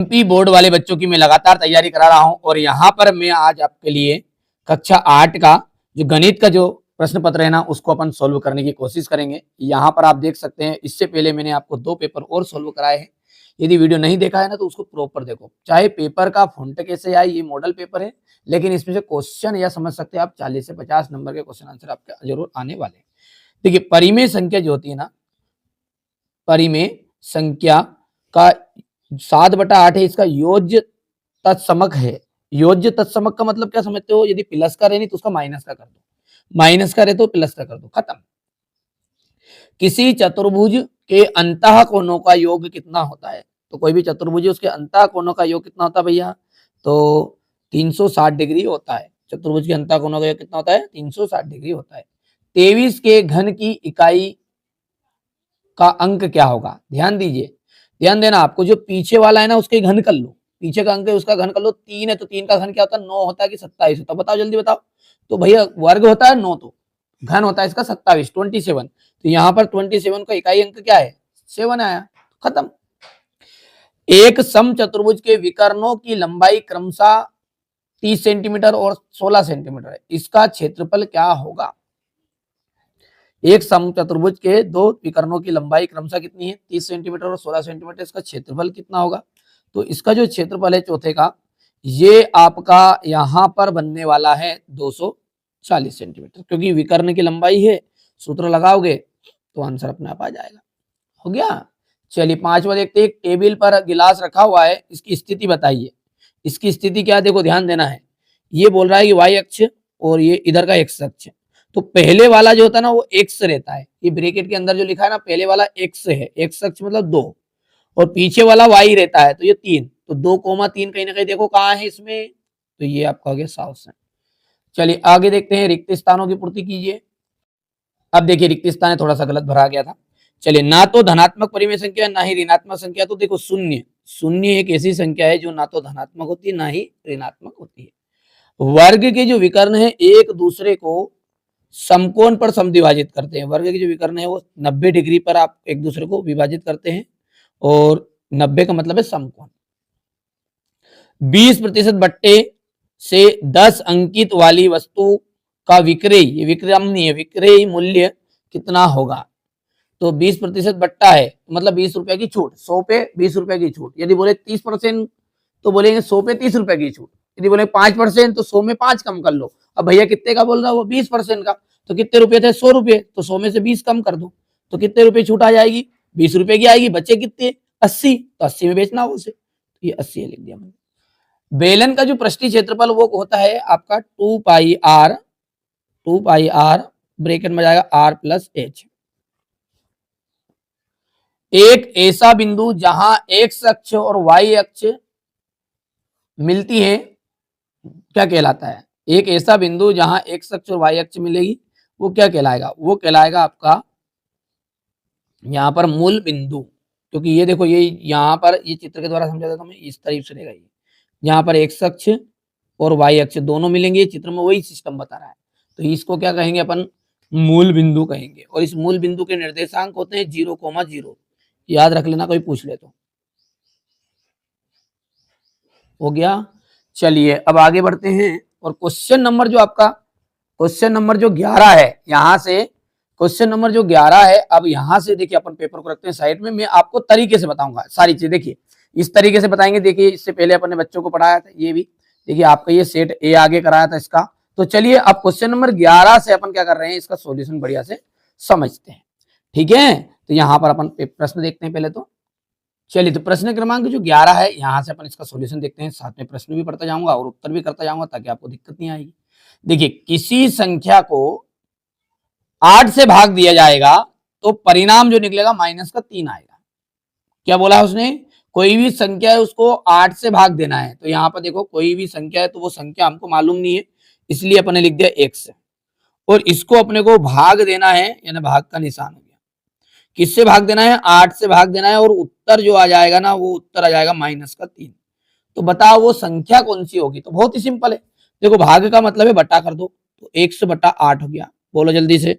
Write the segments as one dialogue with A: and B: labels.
A: MP board वाले बच्चों की मैं लगातार तैयारी करा रहा हूं और यहाँ पर मैं आज आपके लिए कक्षा 8 का जो गणित का जो प्रश्न पत्र है ना उसको अपन सोल्व करने की कोशिश करेंगे। यहाँ पर आप देख सकते हैं, इससे पहले मैंने आपको 2 पेपर और सोल्व कराए हैं। यदि वीडियो नहीं देखा है ना तो उसको प्रॉपर देखो। चाहे पेपर का फॉन्ट कैसे आए, ये मॉडल पेपर है, लेकिन इसमें से क्वेश्चन या समझ सकते हैं आप 40 से 50 नंबर के क्वेश्चन आंसर आपके जरूर आने वाले हैं। देखिए, परिमेय संख्या जो होती है ना, परिमेय संख्या का 7/8 है, इसका योज्य तत्समक है। योज्य तत्समक का मतलब क्या समझते हो? यदि प्लस का रहे नहीं तो उसका माइनस का कर दो, माइनस का रहे तो प्लस का कर दो, खत्म। किसी चतुर्भुज के अंतः कोणों का योग कितना होता है? तो कोई भी चतुर्भुज है उसके अंतः कोणों का योग कितना होता है भैया? तो 360 डिग्री होता है। चतुर्भुज के अंतः कोणों का योग कितना होता है? 360 डिग्री होता है। 23 के घन की इकाई का अंक क्या होगा? ध्यान दीजिए, ध्यान देना। आपको जो पीछे वाला है ना उसके घन कर लो, पीछे का अंक है उसका घन कर लो। 3 है तो 3 का घन क्या होता है? 9 होता है कि 27 होता है? बताओ, जल्दी बताओ। तो भैया वर्ग होता है 9, तो घन होता है इसका 27, 27। तो यहाँ पर 27 का इकाई अंक क्या है? 7 आया, खत्म। एक समचतुर्भुज के विकर्णों की लंबाई क्रमशः 30 सेंटीमीटर और 16 सेंटीमीटर है, इसका क्षेत्रफल क्या होगा? एक समचतुर्भुज के दो विकर्णों की लंबाई क्रमशः कितनी है? 30 सेंटीमीटर और 16 सेंटीमीटर। इसका क्षेत्रफल कितना होगा? तो इसका जो क्षेत्रफल है चौथे का, ये आपका यहाँ पर बनने वाला है 240 सेंटीमीटर, क्योंकि विकर्ण की लंबाई है। सूत्र लगाओगे तो आंसर अपने आप आ जाएगा। हो गया। चलिए, पांचवा देखते हैं। टेबल पर गिलास रखा हुआ है, इसकी स्थिति बताइए। इसकी स्थिति क्या है? देखो, ध्यान देना है। ये बोल रहा है कि वाई अक्ष और ये इधर का एक्स अक्ष। तो पहले वाला जो होता है ना वो एक्स रहता है। ये ब्रैकेट के अंदर जो लिखा है ना, पहले वाला एक्स है, एक्स अक्ष मतलब 2, और पीछे वाला वाई रहता है, तो ये 3। तो 2,3 कहीं ना कहीं देखो कहाँ है इसमें, तो ये आपका हो गया 700। चलिए आगे देखते हैं। रिक्त स्थानों की पूर्ति कीजिए। अब देखिए, रिक्त स्थान थोड़ा सा गलत भरा गया था। चलिए, ना तो धनात्मक परिमेय संख्या ना ही ऋणात्मक संख्या। तो देखो, शून्य, शून्य एक ऐसी संख्या है जो ना तो धनात्मक होती है ना ही ऋणात्मक होती है। वर्ग के जो विकर्ण है एक दूसरे को समकोण पर समद्विभाजित करते हैं। वर्ग के जो विकर्ण है वो 90 डिग्री पर आप एक दूसरे को विभाजित करते हैं, और 90 का मतलब है समकोण। 20% बट्टे से 10 अंकित वाली वस्तु का विक्रय, ये विक्रम नहीं है, विक्रय मूल्य कितना होगा? तो 20% बट्टा है मतलब 20 रुपए की छूट, 100 पे 20 रुपए की छूट। यदि बोले 30% तो बोलेंगे 100 पे 30 रुपए की छूट। यदि बोले 5% तो 100 में 5 कम कर लो। अब भैया कितने का बोल रहा है वो? 20% का। तो कितने रुपए थे? 100 रुपए। तो 100 में से 20 कम कर दो तो कितने रुपए छूट आ जाएगी? 20 रुपए की आएगी। बचे कितने? 80। तो 80 में बेचना हो उसे, तो ये 80 लिख दिया मैंने। बेलन का जो पृष्ठीय क्षेत्रफल वो होता है आपका 2 पाई आर ब्रैकेट में जाएगा आर प्लस एच। एक ऐसा बिंदु जहां एक्स अक्ष और वाई अक्ष मिलती है क्या कहलाता है? एक ऐसा बिंदु जहां एक्स अक्ष और वाई अक्ष मिलेगी वो क्या कहलाएगा? वो कहलाएगा आपका यहाँ पर मूल बिंदु। क्योंकि ये देखो, ये यहाँ पर ये चित्र के द्वारा समझा देता हूं मैं, इस तरीके से रहेगा। ये यहाँ पर एक्स अक्ष और वाई अक्ष दोनों मिलेंगे, चित्र में वही सिस्टम बता रहा है। तो इसको क्या कहेंगे अपन? मूल बिंदु कहेंगे। और इस मूल बिंदु के निर्देशांक होते हैं 0,0। याद रख लेना, कोई पूछ ले तो। हो गया। चलिए अब आगे बढ़ते हैं, और क्वेश्चन नंबर जो आपका, क्वेश्चन नंबर जो 11 है, यहां से क्वेश्चन नंबर जो 11 है, अब यहां से देखिए अपन पेपर को रखते हैं साइड में। मैं आपको तरीके से बताऊंगा सारी चीज। देखिए, इस तरीके से बताएंगे। देखिए, इससे पहले अपन ने बच्चों को पढ़ाया था, ये भी देखिए आपका ये सेट ए आगे कराया था इसका। तो चलिए अब क्वेश्चन नंबर 11 से अपन क्या कर रहे हैं, इसका सोल्यूशन बढ़िया से समझते हैं। ठीक है, तो यहाँ पर अपन प्रश्न देखते हैं पहले तो। चलिए, तो प्रश्न क्रमांक जो 11 है, यहां से अपन इसका सॉल्यूशन देखते हैं। साथ में प्रश्न भी पढ़ता जाऊंगा और उत्तर भी करता जाऊंगा, ताकि आपको दिक्कत नहीं आएगी। देखिए, किसी संख्या को 8 से भाग दिया जाएगा तो परिणाम जो निकलेगा -3 आएगा। क्या बोला है उसने? कोई भी संख्या है उसको 8 से भाग देना है। तो यहाँ पर देखो, कोई भी संख्या है तो वो संख्या हमको मालूम नहीं है, इसलिए अपन ने लिख दिया x, और इसको अपने को भाग देना है, यानी भाग का निशान हो गया। किससे भाग देना है? 8 से भाग देना है, और उत्तर जो आ जाएगा ना, वो उत्तर आ जाएगा -3। तो बताओ वो संख्या कौन सी होगी? तो बहुत ही सिंपल है। देखो, भाग का मतलब है बटा कर दो, तो 100/8 हो गया। बोलो जल्दी से।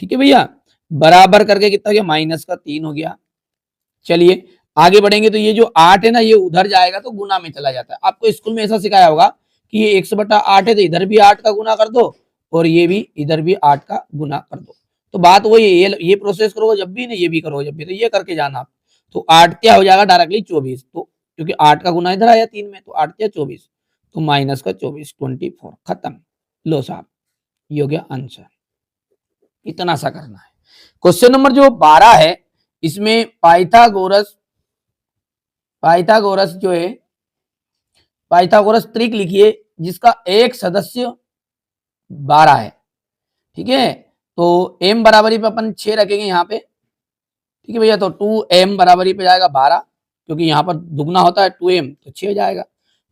A: ठीक है भैया, बराबर करके कितना हो गया? -3 हो गया। चलिए आगे बढ़ेंगे तो ये जो 8 है ना ये उधर जाएगा तो गुना में चला जाता है। आपको स्कूल में ऐसा सिखाया होगा कि ये 100/8 है तो इधर भी 8 का गुना कर दो और ये भी इधर भी 8 का गुना कर दो। तो बात वही है, ये प्रोसेस करोगे जब भी ना ये भी करोगे जब भी, तो ये करके जाना आप। तो 8 क्या हो जाएगा डायरेक्टली 24, तो क्योंकि 8 का गुना इधर आया 3 में, तो 8 क्या 24, तो माइनस का 24 24 खत्म। लो साहब ये हो गया आंसर। इतना सा करना है। क्वेश्चन नंबर जो 12 है इसमें पाइथागोरस जो है पाइथागोरस त्रिक लिखिए जिसका एक सदस्य 12 है। ठीक है, तो m बराबरी पे अपन 6 रखेंगे यहाँ पे। ठीक है भैया, तो 2m बराबरी पे जाएगा 12, क्योंकि यहाँ पर दुगना होता है 2m तो 6 हो जाएगा।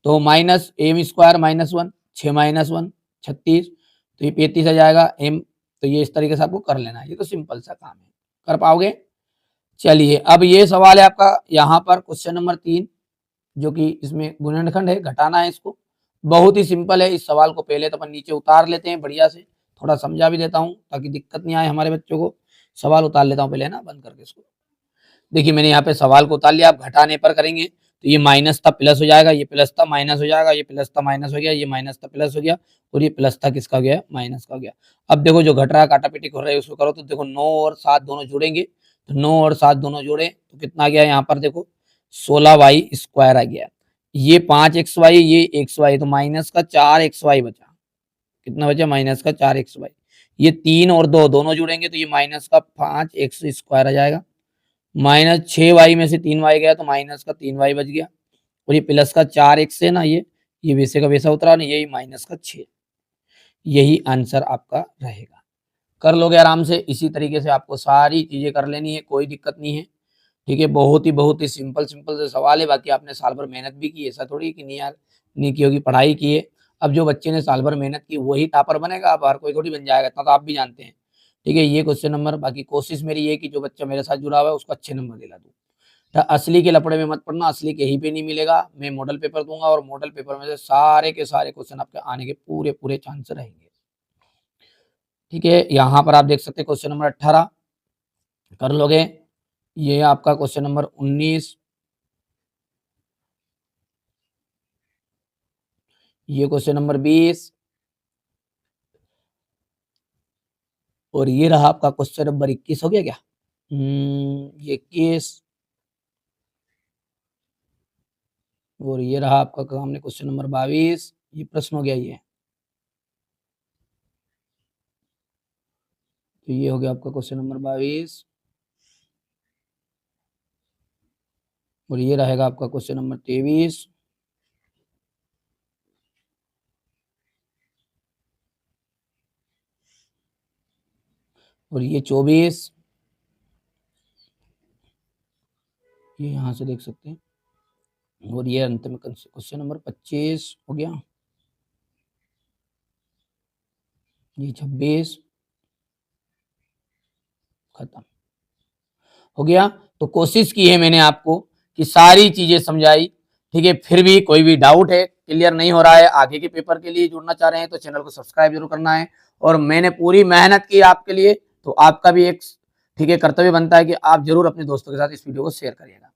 A: तो माइनस m स्क्वायर -1, 6 -1 36, तो ये 35 आ जाएगा m। तो ये इस तरीके से आपको कर लेना है, ये तो सिंपल सा काम है, कर पाओगे। चलिए अब ये सवाल है आपका यहाँ पर क्वेश्चन नंबर 3, जो कि इसमें गुणनखंड है, घटाना है इसको। बहुत ही सिंपल है। इस सवाल को पहले तो अपन नीचे उतार लेते हैं बढ़िया से, थोड़ा समझा भी देता हूँ ताकि दिक्कत नहीं आए हमारे बच्चों को। सवाल उतार लेता हूँ पहले ना बंद करके इसको। देखिए मैंने यहाँ पे सवाल को उतार लिया। आप घटाने पर करेंगे तो ये माइनस था प्लस हो जाएगा, ये प्लस था माइनस हो जाएगा, ये प्लस था माइनस हो गया, ये माइनस था प्लस हो गया, और ये प्लस था किसका हो गया माइनस का हो गया। अब देखो जो घट रहा है काटापीटी हो रहा है उसको करो तो देखो 9 और 7 दोनों जुड़ेंगे, तो 9 और 7 दोनों जुड़े तो कितना आ गया यहाँ पर देखो 16y स्क्वायर आ गया। ये 5xy ये xy, तो माइनस का 4xy बचा। कितना बचा माइनस का 4xy। ये 3 और 2 दोनों जुड़ेंगे तो ये माइनस का 5x स्क्वायर आ जाएगा। माइनस 6y में से 3y गया तो माइनस का 3y बच गया, और ये प्लस का 4x है ना, ये वैसे का वैसा उतरा ना, यही माइनस का 6। यही आंसर आपका रहेगा। कर लोगे आराम से। इसी तरीके से आपको सारी चीजें कर लेनी है, कोई दिक्कत नहीं है। ठीक है, बहुत ही सिंपल से सवाल है। बाकी आपने साल भर मेहनत भी की, ऐसा थोड़ी कि नहीं यार नहीं की होगी, पढ़ाई की है। अब जो बच्चे ने साल भर मेहनत की वही टॉपर बनेगा, अब हर कोई थोड़ी बन जाएगा, इतना तो आप भी जानते हैं। ठीक है, ये क्वेश्चन नंबर, बाकी कोशिश मेरी ये कि जो बच्चा मेरे साथ जुड़ा हुआ है उसको अच्छे नंबर दिला दूँ। असली के लपड़े में मत पड़ना, असली कहीं पे नहीं मिलेगा। मैं मॉडल पेपर दूंगा और मॉडल पेपर में से सारे के सारे क्वेश्चन आपके आने के पूरे चांस रहेंगे। ठीक है, यहाँ पर आप देख सकते हैं क्वेश्चन नंबर 18 कर लोगे। ये आपका क्वेश्चन नंबर 19, ये क्वेश्चन नंबर 20, और ये रहा आपका क्वेश्चन नंबर 21। हो गया क्या? ये 21, और ये रहा आपका सामने क्वेश्चन नंबर 22। ये प्रश्न हो गया ये। तो ये हो गया आपका क्वेश्चन नंबर 22, और ये रहेगा आपका क्वेश्चन नंबर 23, और ये 24, ये यहाँ से देख सकते हैं, और ये अंत में क्वेश्चन नंबर 25 हो गया, ये 26 खत्म हो गया। तो कोशिश की है मैंने आपको कि सारी चीजें समझाई। ठीक है, फिर भी कोई भी डाउट है, क्लियर नहीं हो रहा है, आगे के पेपर के लिए जुड़ना चाह रहे हैं तो चैनल को सब्सक्राइब जरूर करना है। और मैंने पूरी मेहनत की आपके लिए, तो आपका भी एक ठीक है कर्तव्य बनता है कि आप जरूर अपने दोस्तों के साथ इस वीडियो को शेयर करिएगा।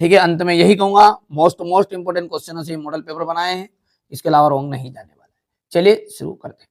A: ठीक है, अंत में यही कहूंगा, मोस्ट इंपोर्टेंट क्वेश्चन से मॉडल पेपर बनाए हैं, इसके अलावा रॉन्ग नहीं जाने वाला है। चलिए शुरू करते हैं।